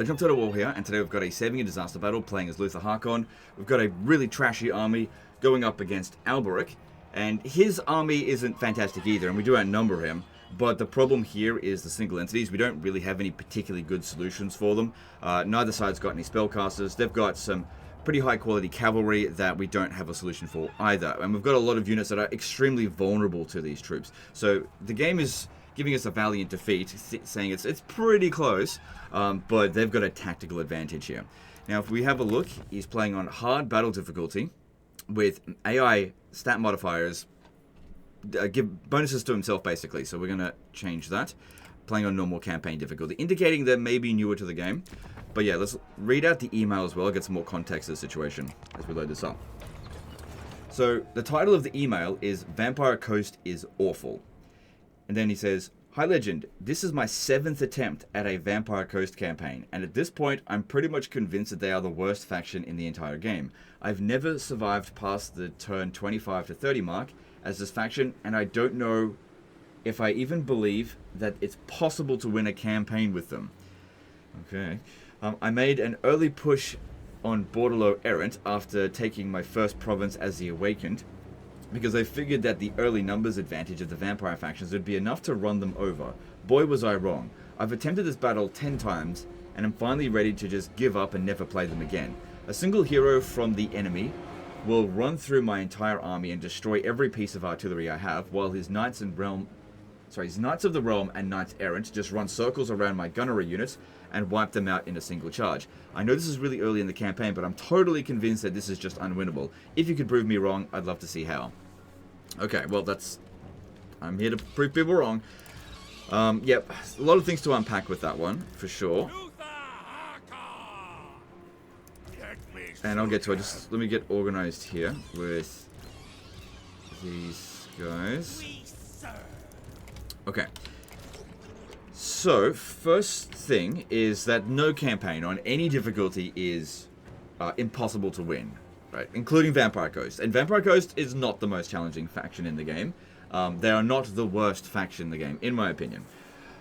I jumped out of war here, and today we've got a saving and disaster battle playing as Luther Harkon. We've got a really trashy army going up against Alberic, and his army isn't fantastic either, and we do outnumber him. But the problem here is the single entities. We don't really have any particularly good solutions for them. Neither side's got any spellcasters. They've got some pretty high quality cavalry that we don't have a solution for either. And we've got a lot of units that are extremely vulnerable to these troops. So the game is giving us a valiant defeat, saying it's pretty close, but they've got a tactical advantage here. Now, if we have a look, he's playing on hard battle difficulty with AI stat modifiers, give bonuses to himself, basically. So we're going to change that. Playing on normal campaign difficulty, indicating they're maybe newer to the game. But yeah, let's read out the email as well, get some more context to the situation as we load this up. So the title of the email is Vampire Coast is Awful. And then he says, "Hi Legend, this is my 7th attempt at a Vampire Coast campaign, and at this point I'm pretty much convinced that they are the worst faction in the entire game. I've never survived past the turn 25 to 30 mark as this faction, and I don't know if I even believe that it's possible to win a campaign with them." Okay. I made an early push on Bordello Errant after taking my first province as the Awakened, because I figured that the early numbers advantage of the vampire factions would be enough to run them over. Boy, was I wrong. I've attempted this battle 10 times, and I'm finally ready to just give up and never play them again. A single hero from the enemy will run through my entire army and destroy every piece of artillery I have, while his Knights of the Realm and Knights Errant just run circles around my gunnery units and wipe them out in a single charge. I know this is really early in the campaign, but I'm totally convinced that this is just unwinnable. If you could prove me wrong, I'd love to see how. Okay, well, I'm here to prove people wrong. Yep, a lot of things to unpack with that one, for sure. And I'll get to it. Just let me get organized here with these guys. Okay. So, first thing is that no campaign on any difficulty is impossible to win, right? Including Vampire Coast. And Vampire Coast is not the most challenging faction in the game. They are not the worst faction in the game, in my opinion.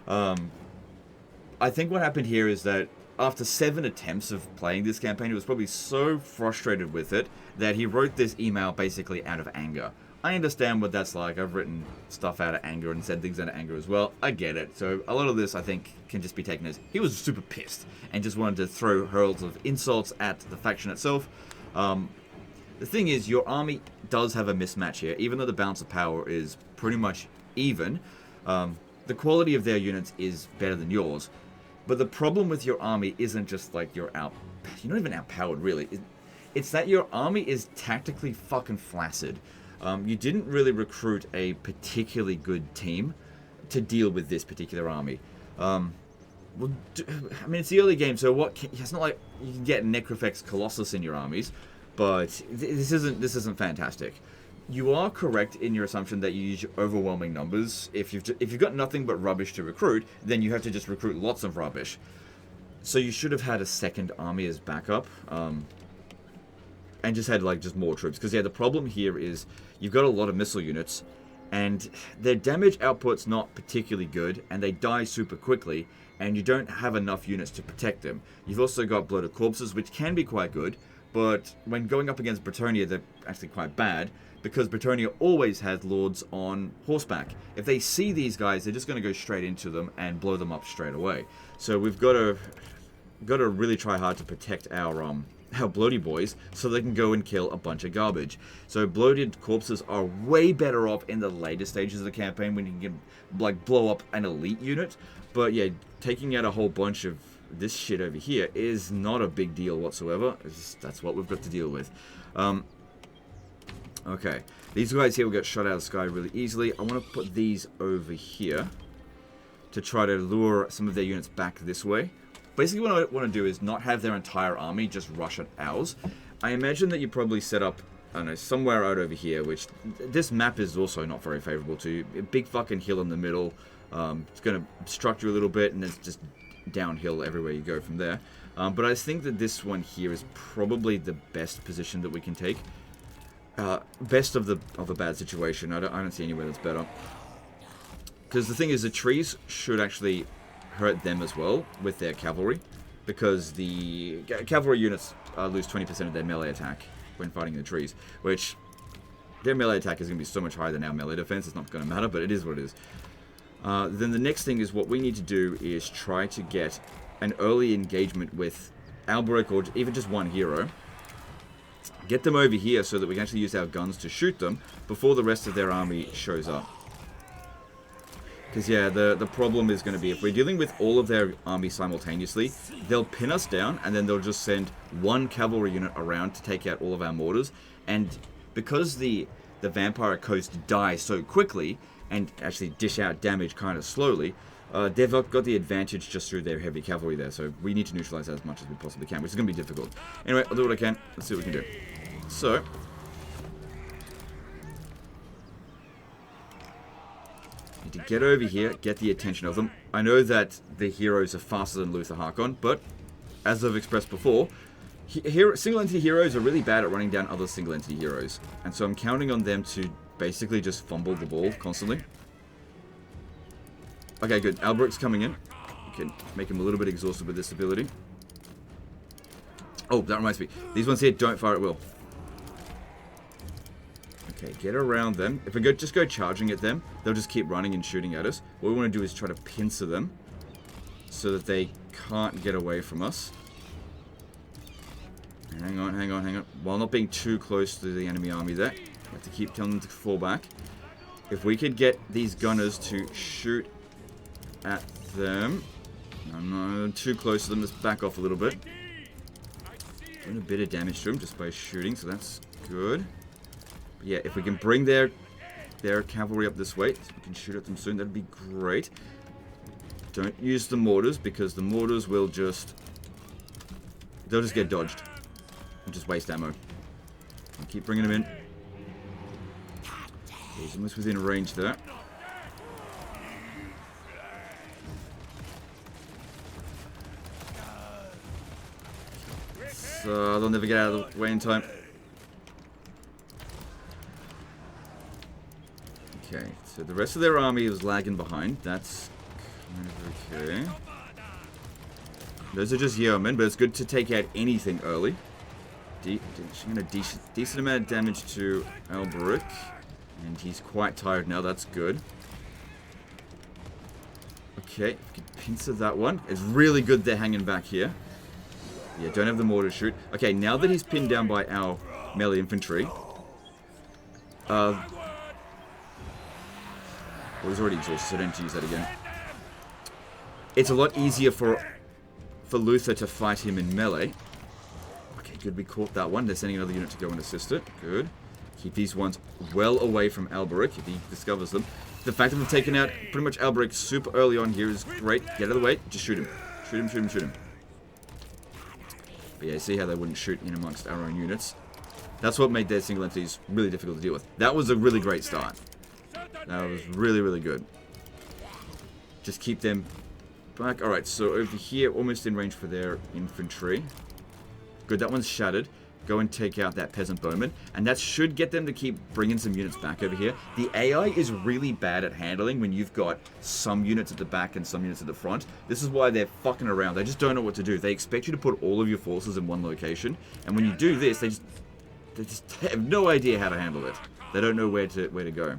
I think what happened here is that after 7 attempts of playing this campaign, he was probably so frustrated with it that he wrote this email basically out of anger. I understand what that's like. I've written stuff out of anger and said things out of anger as well. I get it. So a lot of this, I think, can just be taken as he was super pissed and just wanted to throw hurls of insults at the faction itself. The thing is, your army does have a mismatch here. Even though the balance of power is pretty much even, the quality of their units is better than yours. But the problem with your army isn't just like you're not even outpowered, really. It's that your army is tactically fucking flaccid. You didn't really recruit a particularly good team to deal with this particular army. Well, I mean, it's the early game, so it's not like you can get Necrofex Colossus in your armies, but this isn't fantastic. You are correct in your assumption that you use your overwhelming numbers. If you've got nothing but rubbish to recruit, then you have to just recruit lots of rubbish. So you should have had a second army as backup. And just had just more troops, because yeah, the problem here is you've got a lot of missile units and their damage output's not particularly good and they die super quickly and you don't have enough units to protect them. You've also got bloated corpses, which can be quite good, but when going up against Bretonnia, they're actually quite bad because Bretonnia always has lords on horseback. If they see these guys, they're just going to go straight into them and blow them up straight away. So we've got to really try hard to protect our bloaty boys so they can go and kill a bunch of garbage. So bloated corpses are way better off in the later stages of the campaign when you can blow up an elite unit. But yeah, taking out a whole bunch of this shit over here is not a big deal whatsoever. That's what we've got to deal with. Okay, these guys here will get shot out of the sky really easily. I want to put these over here to try to lure some of their units back this way. Basically what I want to do is not have their entire army just rush at ours. I imagine that you probably set up, I don't know, somewhere out over here, which this map is also not very favorable to. A big fucking hill in the middle. It's going to obstruct you a little bit, and it's just downhill everywhere you go from there. But I think that this one here is probably the best position that we can take. Best of a bad situation. I don't see anywhere that's better. Because the thing is, the trees should actually hurt them as well with their cavalry. because the cavalry units lose 20% of their melee attack when fighting in the trees, which their melee attack is going to be so much higher than our melee defense. It's not going to matter, but it is what it is. Then the next thing is what we need to do is try to get an early engagement with Alberic or even just one hero. Get them over here so that we can actually use our guns to shoot them before the rest of their army shows up. Because, yeah, the problem is going to be if we're dealing with all of their army simultaneously, they'll pin us down and then they'll just send one cavalry unit around to take out all of our mortars. And because the vampire coast die so quickly and actually dish out damage kind of slowly, they've got the advantage just through their heavy cavalry there. So we need to neutralize that as much as we possibly can, which is going to be difficult. Anyway, I'll do what I can. Let's see what we can do. So... to get over here, get the attention of them. I know that the heroes are faster than Luther Harkon, but as I've expressed before, single entity heroes are really bad at running down other single entity heroes. And so I'm counting on them to basically just fumble the ball constantly. Okay, good. Alberic's coming in. We can make him a little bit exhausted with this ability. Oh, that reminds me. These ones here don't fire at will. Okay, get around them. If we just go charging at them, they'll just keep running and shooting at us. What we want to do is try to pincer them so that they can't get away from us. Hang on, hang on, hang on. While not being too close to the enemy army there, we have to keep telling them to fall back. If we could get these gunners to shoot at them. I'm not too close to them. Let's back off a little bit. Doing a bit of damage to them just by shooting, so that's good. Yeah, if we can bring their cavalry up this way, so we can shoot at them soon, that'd be great. Don't use the mortars, because the mortars will just... they'll just get dodged. And just waste ammo. And keep bringing them in. He's almost within range there. So they'll never get out of the way in time. Okay, so the rest of their army is lagging behind. That's kind of okay. Those are just yeomen, but it's good to take out anything early. A decent amount of damage to Alberic. And he's quite tired now, that's good. Okay, we can pincer that one. It's really good they're hanging back here. Yeah, don't have the mortar shoot. Okay, now that he's pinned down by our melee infantry. Well, he's already exhausted, so I don't need to use that again. It's a lot easier for Luther to fight him in melee. Okay, good, we caught that one. They're sending another unit to go and assist it. Good. Keep these ones well away from Alberic if he discovers them. The fact that we've taken out pretty much Alberic super early on here is great. Get out of the way. Just shoot him. Shoot him, shoot him, shoot him. But yeah, see how they wouldn't shoot in amongst our own units. That's what made their single entities really difficult to deal with. That was a really great start. That was really, really good. Just keep them back. Alright, so over here, almost in range for their infantry. Good, that one's shattered. Go and take out that peasant bowman. And that should get them to keep bringing some units back over here. The AI is really bad at handling when you've got some units at the back and some units at the front. This is why they're fucking around. They just don't know what to do. They expect you to put all of your forces in one location. And when you do this, they just have no idea how to handle it. They don't know where to go.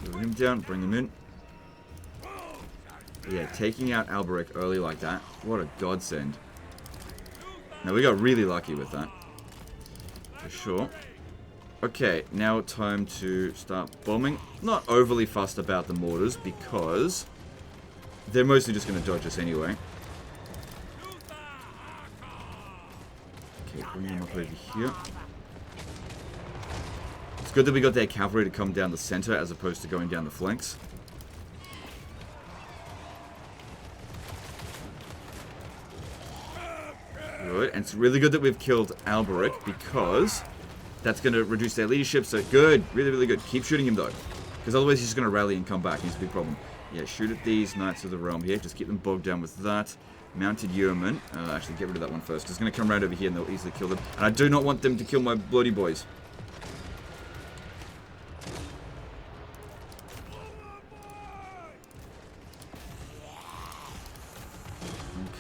Slow him down, bring him in. Yeah, taking out Alberic early like that, what a godsend. Now, we got really lucky with that. For sure. Okay, now time to start bombing. Not overly fussed about the mortars, because they're mostly just going to dodge us anyway. Okay, bring them up over here. It's good that we got their cavalry to come down the center as opposed to going down the flanks. Good, and it's really good that we've killed Alberic because that's going to reduce their leadership. So good, really, really good. Keep shooting him though, because otherwise he's just going to rally and come back. He's a big problem. Yeah, shoot at these Knights of the Realm here. Just keep them bogged down with that. Mounted Yeoman. Actually, get rid of that one first. Just going to come around over here and they'll easily kill them. And I do not want them to kill my bloody boys.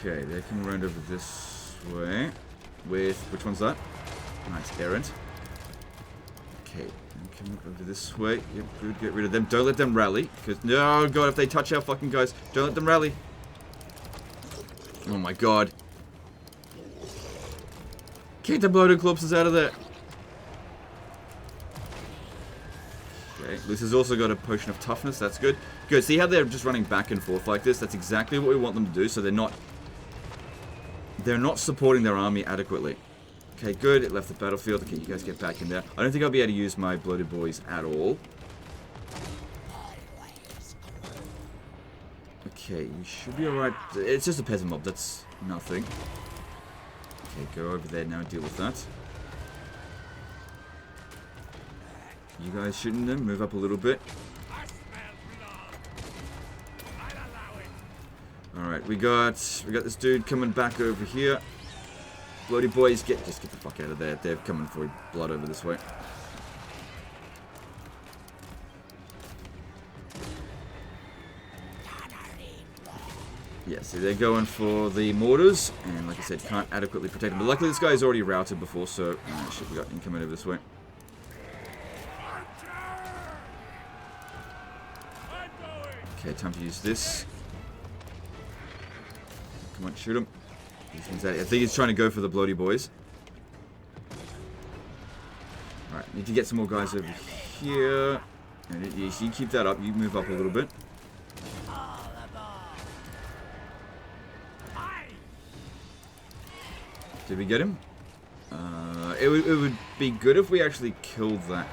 Okay, they can round over this way. With, which one's that? Nice, errant. Okay, come over this way. Yep, good, get rid of them. Don't let them rally. Because, no, God, if they touch our fucking guys, don't let them rally. Oh my God. Get the bloated corpses out of there. Okay, Luce has also got a potion of toughness. That's good. Good. See how they're just running back and forth like this? That's exactly what we want them to do. So they're not supporting their army adequately. Okay, good. It left the battlefield. Okay, you guys get back in there. I don't think I'll be able to use my bloated boys at all. Okay, you should be alright. It's just a peasant mob. That's nothing. Okay, go over there now and deal with that. You guys shooting them. Move up a little bit. Alright, we got this dude coming back over here. Bloody boys, just get the fuck out of there. They're coming for blood over this way. Yeah, see, they're going for the mortars, and like I said, can't adequately protect them. But luckily this guy's already routed before, so shit, we got incoming over this way. Okay, time to use this. Come on, shoot him. I think he's trying to go for the bloody boys. Alright, need to get some more guys over here. And you keep that up, you move up a little bit. Did we get him? It would be good if we actually killed that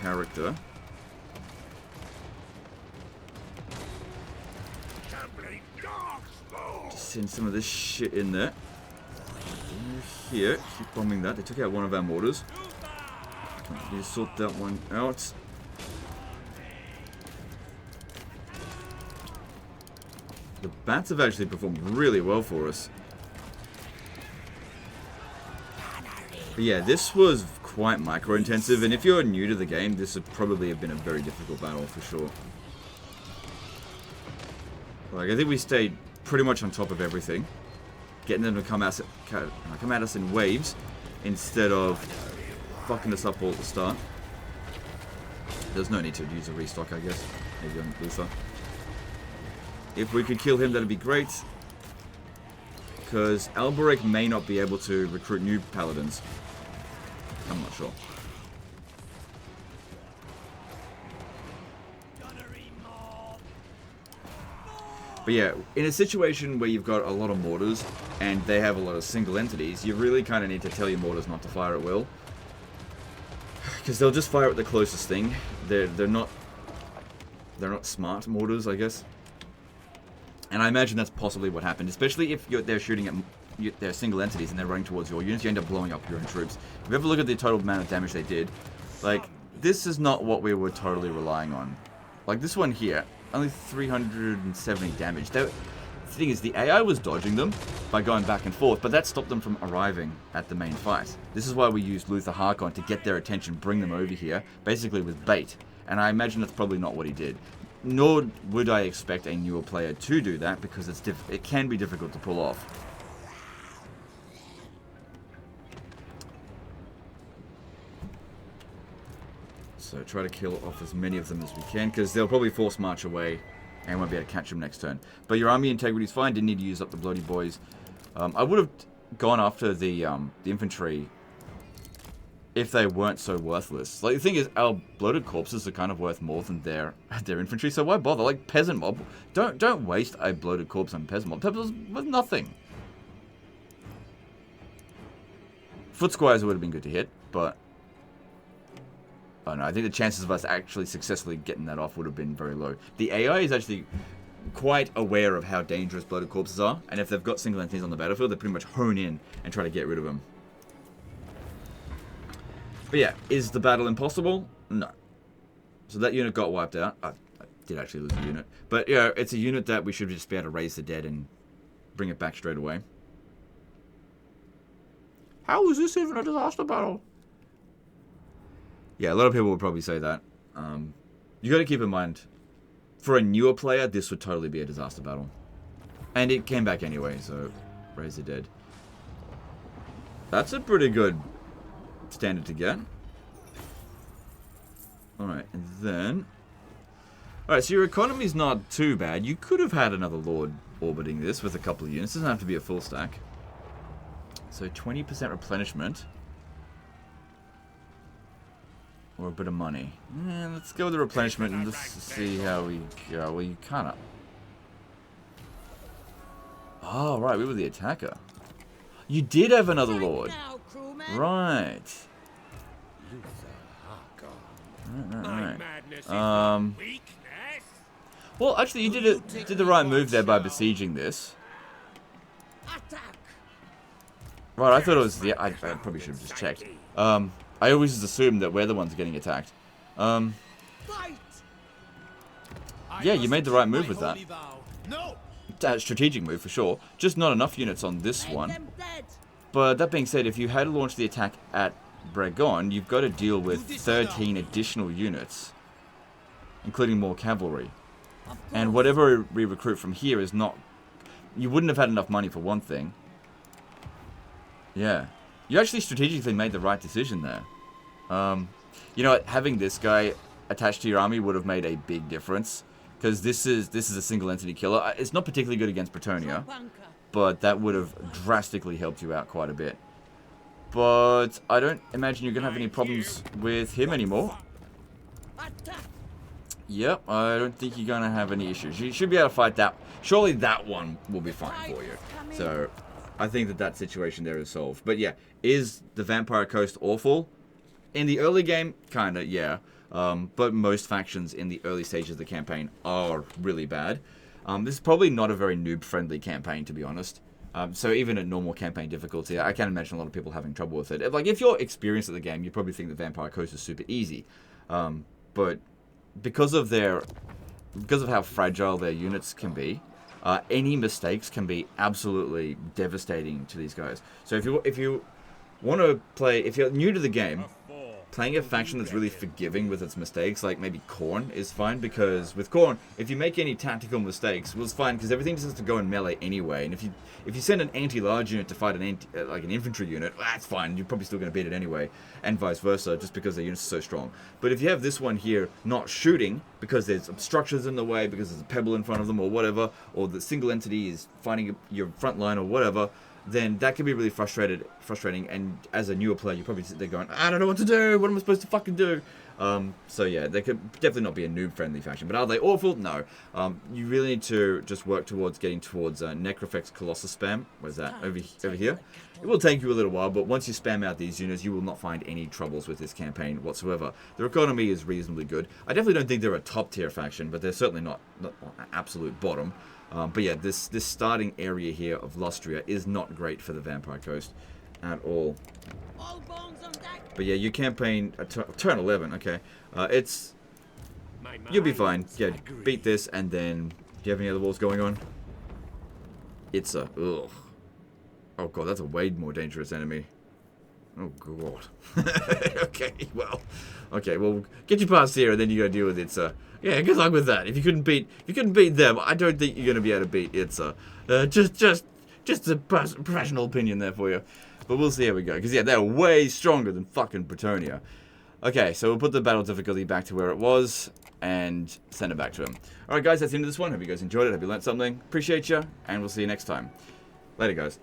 character. Just send some of this shit in there. Here, keep bombing that. They took out one of our mortars. You sort that one out. The bats have actually performed really well for us. But yeah, this was quite micro-intensive, and if you're new to the game, this would probably have been a very difficult battle for sure. Like, I think we stayed pretty much on top of everything. Getting them to come at us in waves, instead of fucking us up all at the start. There's no need to use a restock, I guess. Maybe on Luther. If we could kill him, that'd be great. Because Alberic may not be able to recruit new paladins. I'm not sure. But yeah, in a situation where you've got a lot of mortars and they have a lot of single entities, you really kind of need to tell your mortars not to fire at will. Because they'll just fire at the closest thing. They're not smart mortars, I guess. And I imagine that's possibly what happened, especially if they're shooting at their single entities and they're running towards your units. You end up blowing up your own troops. If you ever look at the total amount of damage they did, like, this is not what we were totally relying on. Like, this one here, only 370 damage. The thing is, the AI was dodging them by going back and forth, but that stopped them from arriving at the main fight. This is why we used Luther Harkon to get their attention, bring them over here, basically with bait. And I imagine that's probably not what he did. Nor would I expect a newer player to do that, because it can be difficult to pull off. So try to kill off as many of them as we can, because they'll probably force march away and won't be able to catch them next turn. But your army integrity is fine. Didn't need to use up the bloody boys. I would have gone after the infantry if they weren't so worthless. Like, the thing is, our bloated corpses are kind of worth more than their infantry, so why bother? Like, peasant mob, don't waste a bloated corpse on peasant mob. Peasant mob was nothing. Foot squires would have been good to hit, but I don't know, I think the chances of us actually successfully getting that off would have been very low. The AI is actually quite aware of how dangerous bloated corpses are, and if they've got single entities on the battlefield, they pretty much hone in and try to get rid of them. But yeah, is the battle impossible? No. So that unit got wiped out. I did actually lose a unit. But yeah, it's a unit that we should just be able to raise the dead and bring it back straight away. How is this even a disaster battle? Yeah, a lot of people would probably say that. You got to keep in mind, for a newer player, this would totally be a disaster battle. And it came back anyway, so Raise the dead. That's a pretty good standard to get. Alright, and then... Alright, so your economy's not too bad. You could have had another Lord orbiting this with a couple of units. Doesn't have to be a full stack. So 20% replenishment. Or a bit of money. Yeah, let's go with the replenishment and let's see how we go. Well, you kinda... Oh, right, we were the attacker. You did have another Lord. Right. Right. Well, actually, you did the right move there by besieging this. Right, I thought it was the... I probably should have just checked. I always just assume that we're the ones getting attacked. Yeah, you made the right move with that. Strategic move for sure. Just not enough units on this one. But that being said, if you had launched the attack at Bregon, you've got to deal with 13 additional units, including more cavalry. And whatever we recruit from here is not... You wouldn't have had enough money for one thing. Yeah. You actually strategically made the right decision there. You know what? Having this guy attached to your army would have made a big difference. Because this is a single entity killer. It's not particularly good against Bretonnia, but that would have drastically helped you out quite a bit. But I don't imagine you're going to have any problems with him anymore. Yep, I don't think you're going to have any issues. You should be able to fight that. Surely that one will be fine for you. So I think that situation there is solved. But yeah, is the Vampire Coast awful? In the early game, kinda, yeah. But most factions in the early stages of the campaign are really bad. This is probably not a very noob-friendly campaign, to be honest. So even at normal campaign difficulty, I can't imagine a lot of people having trouble with it. Like, if you're experienced at the game, you probably think that Vampire Coast is super easy. But because of how fragile their units can be, any mistakes can be absolutely devastating to these guys. So if you want to play, if you're new to the game, playing a faction that's really forgiving with its mistakes, like maybe Khorne, is fine, because with Khorne, if you make any tactical mistakes, well, it's fine, because everything just has to go in melee anyway, and if you send an anti-large unit to fight an infantry unit, well, that's fine, you're probably still going to beat it anyway, and vice versa, just because the units are so strong. But if you have this one here not shooting, because there's obstructions in the way, because there's a pebble in front of them, or whatever, or the single entity is fighting your front line, or whatever, then that can be really frustrating, and as a newer player, you probably sit there going, I don't know what to do, what am I supposed to fucking do? So yeah, they could definitely not be a noob-friendly faction, but are they awful? No. You really need to just work towards getting towards Necrofex Colossus spam. Where's that? Over here? It will take you a little while, but once you spam out these units, you will not find any troubles with this campaign whatsoever. Their economy is reasonably good. I definitely don't think they're a top-tier faction, but they're certainly not an absolute bottom. But yeah, this starting area here of Lustria is not great for the Vampire Coast at all. But yeah, your campaign, turn 11, okay. You'll be fine. Yeah, beat this, and then, do you have any other wars going on? It's a, ugh. Oh god, that's a way more dangerous enemy. Oh god. Okay, well, get you past here, and then you gotta deal with Itza. Yeah, good luck with that. If you couldn't beat them, I don't think you're gonna be able to beat Itza. Just a professional opinion there for you. But we'll see how we go, because yeah, they're way stronger than fucking Bretonnia. Okay, so we'll put the battle difficulty back to where it was, and send it back to him. Alright guys, that's the end of this one. Hope you guys enjoyed it, hope you learned something. Appreciate you, and we'll see you next time. Later guys.